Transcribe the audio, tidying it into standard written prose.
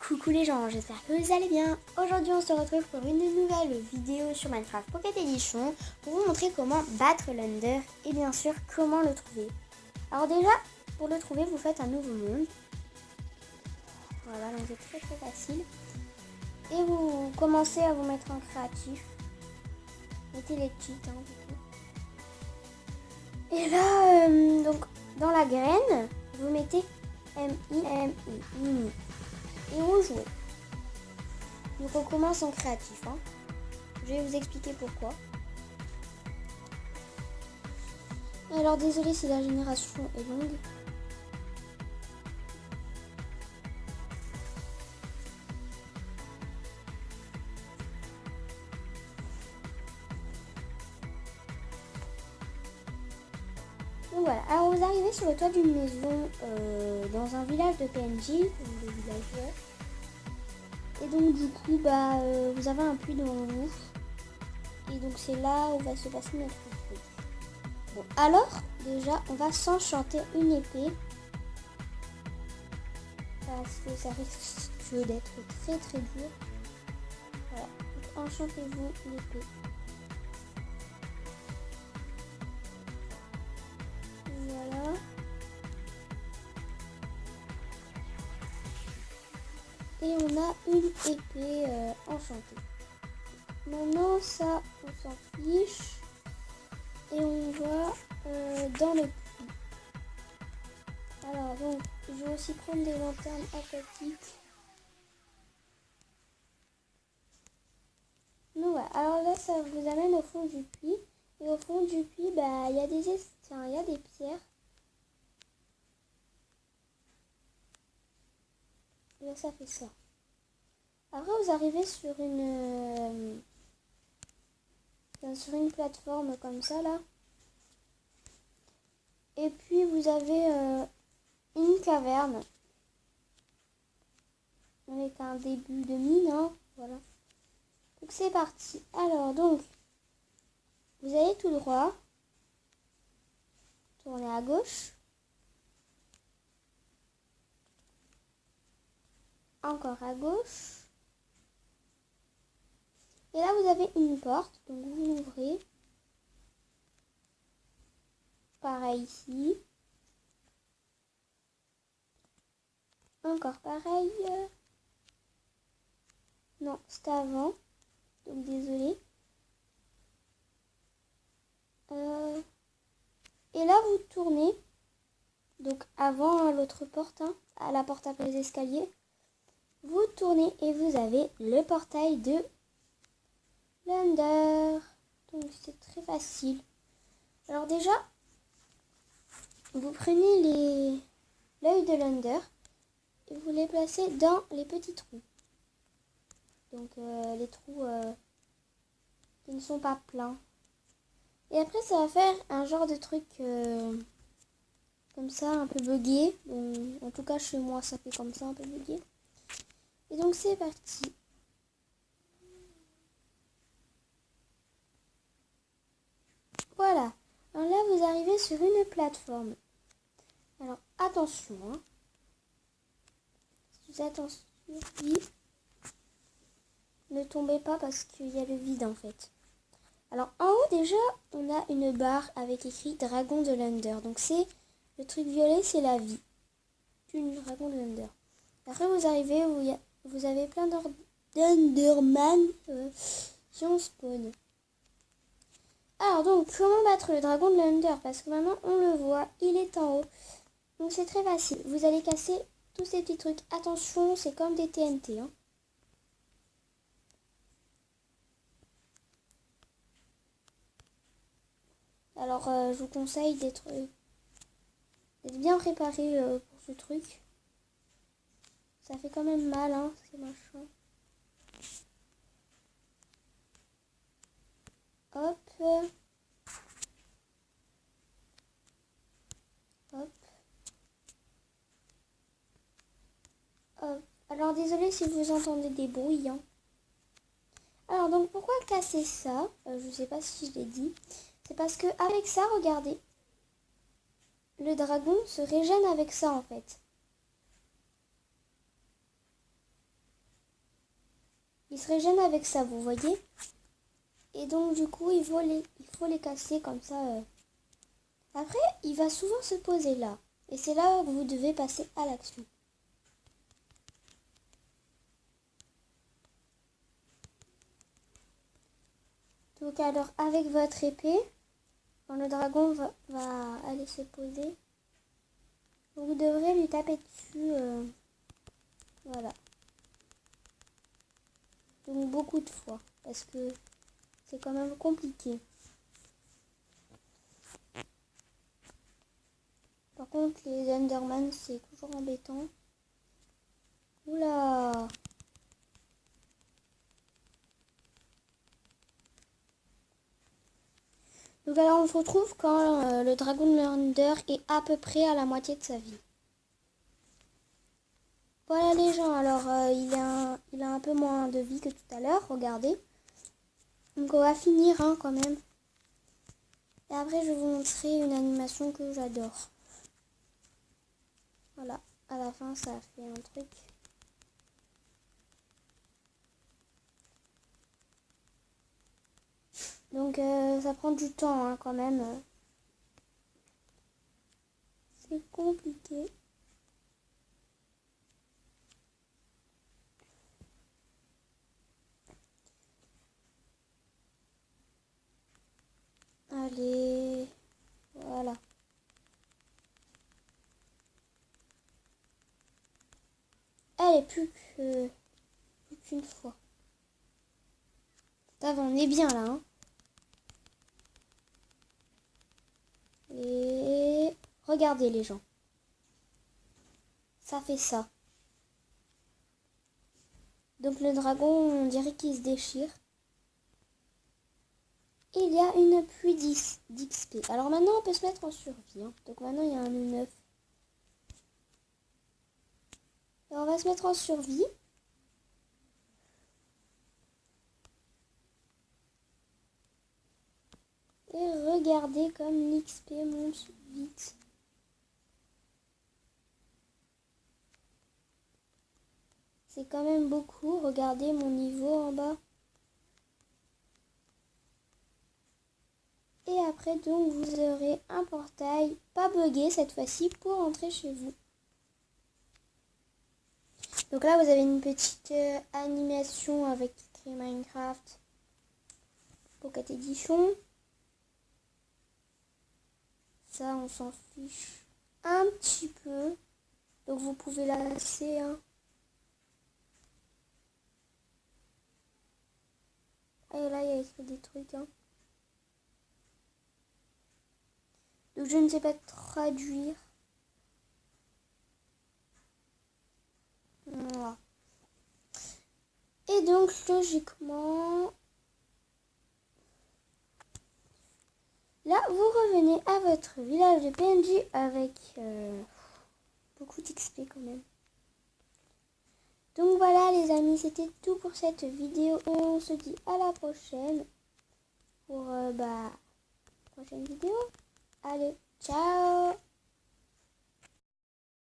Coucou les gens, j'espère que vous allez bien. Aujourd'hui on se retrouve pour une nouvelle vidéo sur Minecraft Pocket Edition pour vous montrer comment battre l'Ender et bien sûr comment le trouver. Alors déjà, pour le trouver, vous faites un nouveau monde. Voilà, donc c'est très facile. Et vous commencez à vous mettre en créatif. Mettez les cheats du coup. Et là, donc dans la graine, vous mettez M-I-M-I, Mini. Et on joue. Donc on commence en créatif. Je vais vous expliquer pourquoi. Alors désolé si la génération est longue. Donc voilà, alors vous arrivez sur le toit d'une maison dans un village de PNJ, donc de villageois. Et donc du coup, vous avez un puits devant vous. Et donc c'est là où va se passer notre truc. Bon, alors déjà, on va s'enchanter une épée. Parce que ça risque d'être très dur. Voilà, donc enchantez-vous une épée. Voilà. Et on a une épée enchantée. Maintenant ça, on s'en fiche. Et on va dans le puits. Alors donc, je vais aussi prendre des lanternes aquatiques. Donc voilà, alors là ça vous amène au fond du puits. Et au fond du puits, il y a des pierres. Et là ça fait ça. Après vous arrivez sur une plateforme comme ça là. Et puis vous avez une caverne avec un début de mine, voilà. Donc c'est parti. Alors donc vous allez tout droit, tournez à gauche, encore à gauche. Et là vous avez une porte, donc vous l'ouvrez. Pareil ici. Encore pareil. Non, c'était avant. Donc désolé. Et là vous tournez. Donc avant l'autre porte, à la porte après les escaliers. Vous tournez et vous avez le portail de l'Ender. Donc c'est très facile. Alors déjà, vous prenez l'œil de l'Ender et vous les placez dans les petits trous. Donc les trous qui ne sont pas pleins. Et après ça va faire un genre de truc comme ça, un peu bugué. Bon, en tout cas chez moi ça fait comme ça, un peu bugué. Et donc c'est parti. Voilà. Alors là vous arrivez sur une plateforme. Alors attention. Attention. Ne tombez pas parce qu'il y a le vide en fait. Alors en haut déjà on a une barre avec écrit Dragon de l'Ender. Donc c'est le truc violet, c'est la vie du dragon de l'Ender. Après vous arrivez où vous avez plein d'Enderman qui ont spawn. Alors donc comment battre le dragon de l'Ender? Parce que maintenant on le voit, il est en haut. Donc c'est très facile. Vous allez casser tous ces petits trucs. Attention, c'est comme des TNT. Alors je vous conseille d'être bien préparé pour ce truc. Ça fait quand même mal, c'est machin. Hop. Hop. Hop. Alors désolé si vous entendez des bruits. Alors donc pourquoi casser ça? Je sais pas si je l'ai dit. C'est parce que avec ça, regardez. Le dragon se régène avec ça en fait. il se régène avec ça, vous voyez. Et donc du coup, il faut les casser comme ça. Après, il va souvent se poser là. Et c'est là que vous devez passer à l'action. Donc alors, avec votre épée, quand le dragon va aller se poser, vous devrez lui taper dessus. Voilà. Donc beaucoup de fois, parce que c'est quand même compliqué. Par contre, les Enderman, c'est toujours embêtant. Oula! Donc alors, on se retrouve quand le dragon de l'Under est à peu près à la moitié de sa vie. Voilà les gens, alors il a un peu moins de vie que tout à l'heure, regardez. Donc on va finir hein, quand même. Et après, je vais vous montrer une animation que j'adore. Voilà, à la fin, ça a fait un truc. Donc ça prend du temps hein, quand même. C'est compliqué. Allez, voilà. Allez, plus qu'une fois. Ça va, on est bien là. Hein. Et regardez les gens. Ça fait ça. Donc le dragon, on dirait qu'il se déchire. Et il y a une pluie d'XP. Alors maintenant, on peut se mettre en survie. Hein. Donc maintenant, il y a un E9. Et on va se mettre en survie. Et regardez comme l'XP monte vite. C'est quand même beaucoup. Regardez mon niveau en bas. Et après, donc, vous aurez un portail pas buggé cette fois-ci pour entrer chez vous. Donc là, vous avez une petite animation avec écrit Minecraft Pocket Edition. Ça, on s'en fiche un petit peu. Donc vous pouvez la lasser. Hein. Et là, il y a écrit des trucs. Hein. Donc je ne sais pas traduire. Voilà. Et donc, logiquement... Là, vous revenez à votre village de PNJ avec beaucoup d'XP quand même. Donc voilà les amis, c'était tout pour cette vidéo. On se dit à la prochaine pour prochaine vidéo. Allez, ciao!